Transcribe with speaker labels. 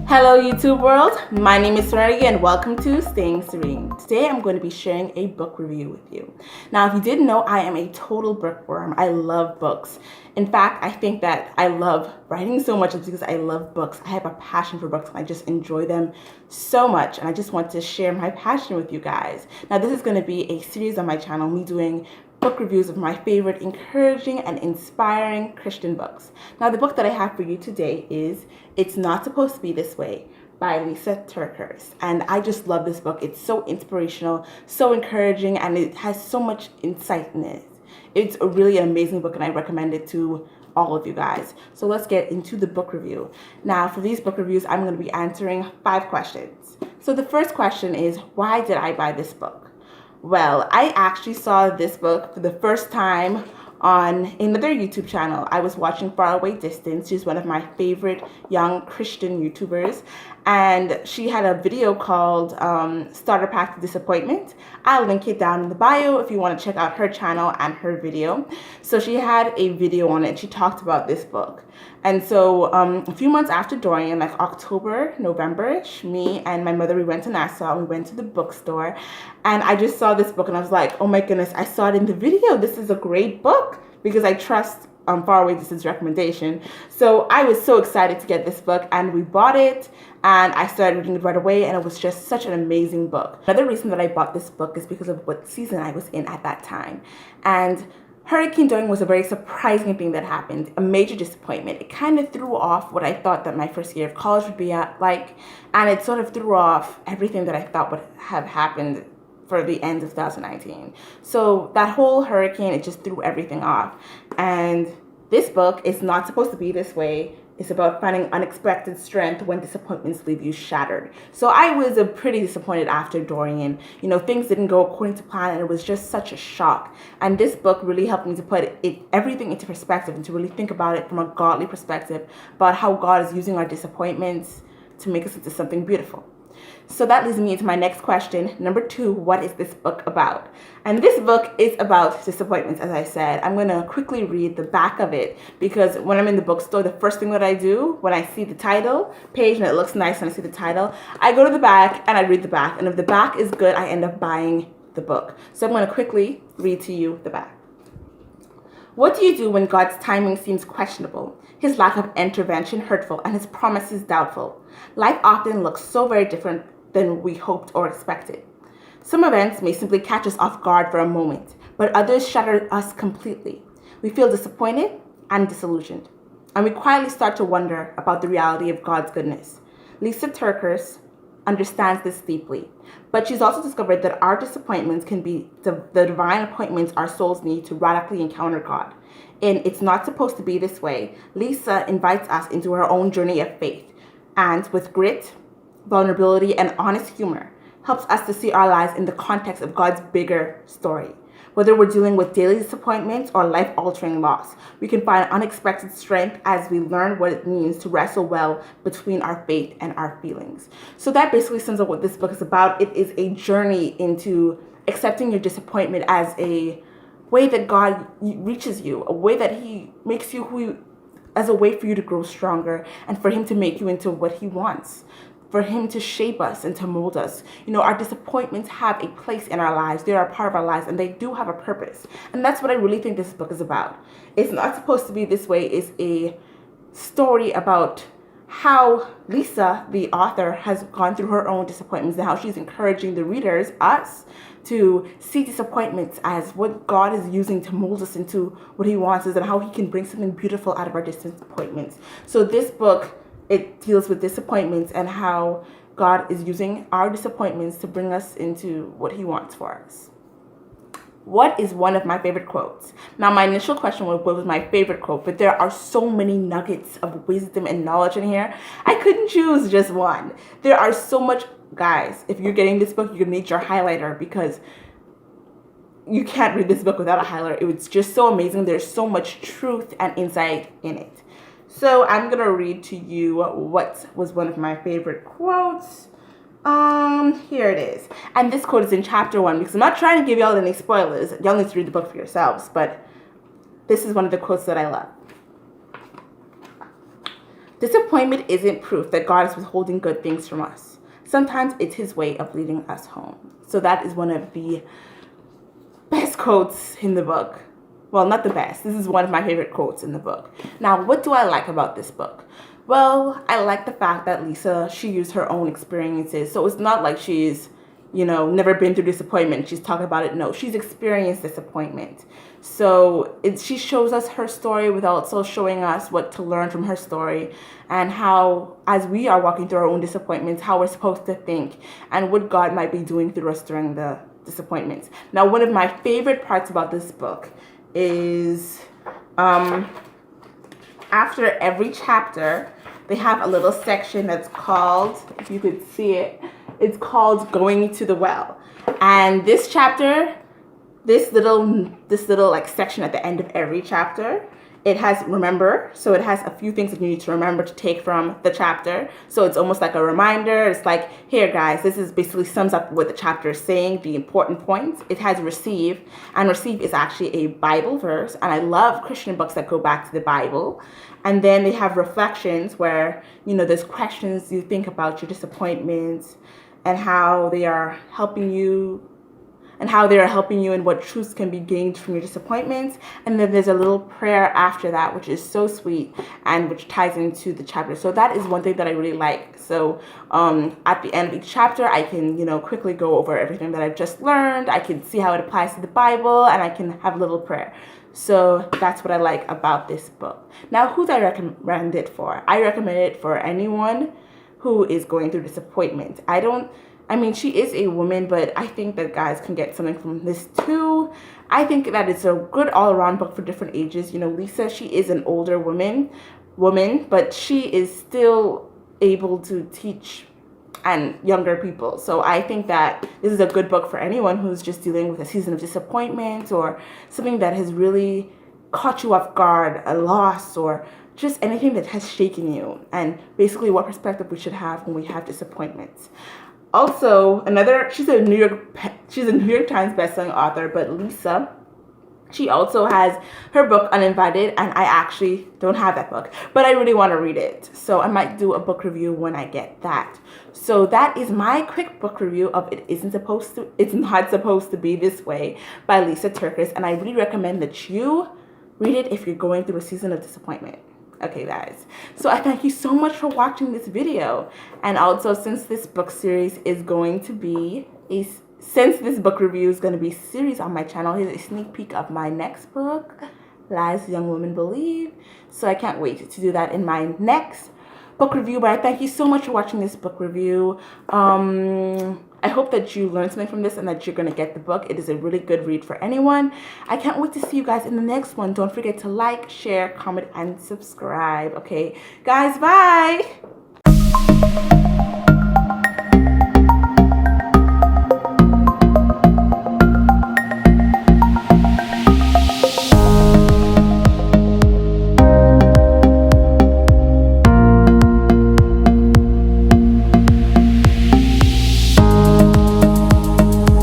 Speaker 1: Hello YouTube world, my name is Serenity and welcome to Staying Serene. Today I'm going to be sharing a book review with you. Now if you didn't know, I am a total bookworm. I love books. In fact, I think that I love writing so much because I love books. I have a passion for books and I just enjoy them so much, and I just want to share my passion with you guys. Now this is going to be a series on my channel, me doing book reviews of my favorite encouraging and inspiring Christian books. Now the book that I have for you today is It's Not Supposed to Be This Way by Lysa TerKeurst. And I just love this book. It's so inspirational, so encouraging, and it has so much insight in it. It's a really amazing book and I recommend it to all of you guys. So let's get into the book review. Now for these book reviews, I'm going to be answering 5 questions. So the first question is, why did I buy this book? Well, I actually saw this book for the first time on another YouTube channel. I was watching Faraway Distance. She's one of my favorite young Christian YouTubers, and she had a video called Starter Path to Disappointment. I'll link it down in the bio if you want to check out her channel and her video. So she had a video on it. She talked about this book. And so a few months after Dorian, like October, November-ish, me and my mother, we went to Nassau. We went to the bookstore and I just saw this book and I was like, oh my goodness, I saw it in the video. This is a great book, because I trust Faraway Distance recommendation. So I was so excited to get this book and we bought it and I started reading it right away, and it was just such an amazing book. Another reason that I bought this book is because of what season I was in at that time. And Hurricane Dorian was a very surprising thing that happened, a major disappointment. It kind of threw off what I thought that my first year of college would be like, and it sort of threw off everything that I thought would have happened for the end of 2019. So that whole hurricane, it just threw everything off. And this book is not supposed to be this way. It's about finding unexpected strength when disappointments leave you shattered. So I was pretty disappointed after Dorian. You know, things didn't go according to plan and it was just such a shock. And this book really helped me to put everything into perspective and to really think about it from a godly perspective, about how God is using our disappointments to make us into something beautiful. So that leads me into my next question. Number 2, what is this book about? And this book is about disappointments, as I said. I'm going to quickly read the back of it, because when I'm in the bookstore, the first thing that I do when I see the title page and it looks nice and I see the title, I go to the back and I read the back. And if the back is good, I end up buying the book. So I'm going to quickly read to you the back. What do you do when God's timing seems questionable, his lack of intervention hurtful, and his promises doubtful? Life often looks so very different than we hoped or expected. Some events may simply catch us off guard for a moment, but others shatter us completely. We feel disappointed and disillusioned, and we quietly start to wonder about the reality of God's goodness. Lysa TerKeurst understands this deeply, but she's also discovered that our disappointments can be the divine appointments our souls need to radically encounter God. In It's Not Supposed to Be This Way, Lysa invites us into her own journey of faith, and with grit, vulnerability, and honest humor, helps us to see our lives in the context of God's bigger story. Whether we're dealing with daily disappointments or life-altering loss, we can find unexpected strength as we learn what it means to wrestle well between our faith and our feelings. So that basically sums up what this book is about. It is a journey into accepting your disappointment as a way that God reaches you, a way that he makes you as a way for you to grow stronger and for him to make you into what he wants, for him to shape us and to mold us. You know, our disappointments have a place in our lives. They are a part of our lives and they do have a purpose. And that's what I really think this book is about. It's Not Supposed to Be This Way is a story about how Lysa, the author, has gone through her own disappointments and how she's encouraging the readers, us, to see disappointments as what God is using to mold us into what he wants us, and how he can bring something beautiful out of our disappointments. So this book, it deals with disappointments and how God is using our disappointments to bring us into what he wants for us. What is one of my favorite quotes? Now, my initial question was, what was my favorite quote? But there are so many nuggets of wisdom and knowledge in here. I couldn't choose just one. There are so much, guys, if you're getting this book, you're going to need your highlighter, because you can't read this book without a highlighter. It was just so amazing. There's so much truth and insight in it. So I'm going to read to you what was one of my favorite quotes. Here it is. And this quote is in chapter 1, because I'm not trying to give y'all any spoilers. Y'all need to read the book for yourselves, but this is one of the quotes that I love. Disappointment isn't proof that God is withholding good things from us. Sometimes it's his way of leading us home. So that is one of the best quotes in the book. Well, not the best. This is one of my favorite quotes in the book. Now, what do I like about this book? Well, I like the fact that Lisa, she used her own experiences. So it's not like she's, never been through disappointment. She's talking about it. No, she's experienced disappointment. So she shows us her story without also showing us what to learn from her story and how, as we are walking through our own disappointments, how we're supposed to think and what God might be doing through us during the disappointments. Now, one of my favorite parts about this book is after every chapter, they have a little section that's called, if you could see it, it's called Going to the Well. And this chapter, this little like section at the end of every chapter, it has remember. So it has a few things that you need to remember to take from the chapter. So it's almost like a reminder. It's like, here guys, this is basically sums up what the chapter is saying, the important points. It has receive, and receive is actually a Bible verse. And I love Christian books that go back to the Bible. And then they have reflections where, there's questions you think about your disappointments and how they are helping you and what truths can be gained from your disappointments. And then there's a little prayer after that, which is so sweet and which ties into the chapter. So that is one thing that I really like. So at the end of each chapter, I can, quickly go over everything that I've just learned. I can see how it applies to the Bible, and I can have a little prayer. So that's what I like about this book. Now, who do I recommend it for? I recommend it for anyone who is going through disappointment. She is a woman, but I think that guys can get something from this too. I think that it's a good all-around book for different ages. Lisa, she is an older woman, but she is still able to teach and younger people. So I think that this is a good book for anyone who's just dealing with a season of disappointment or something that has really caught you off guard, a loss, or just anything that has shaken you, and basically what perspective we should have when we have disappointments. Also, she's a New York Times bestselling author, but Lisa, she also has her book Uninvited, and I actually don't have that book, but I really want to read it. So I might do a book review when I get that. So that is my quick book review of It's Not Supposed to Be This Way by Lisa TerKeurst, and I really recommend that you read it if you're going through a season of disappointment. Okay, guys, so I thank you so much for watching this video. And also, since this book series is going to be since this book review is going to be a series on my channel, here's a sneak peek of my next book, Lies Young Women Believe. So I can't wait to do that in my next book review. But I thank you so much for watching this book review. I hope that you learned something from this and that you're going to get the book. It is a really good read for anyone. I can't wait to see you guys in the next one. Don't forget to like, share, comment, and subscribe. Okay, guys, bye.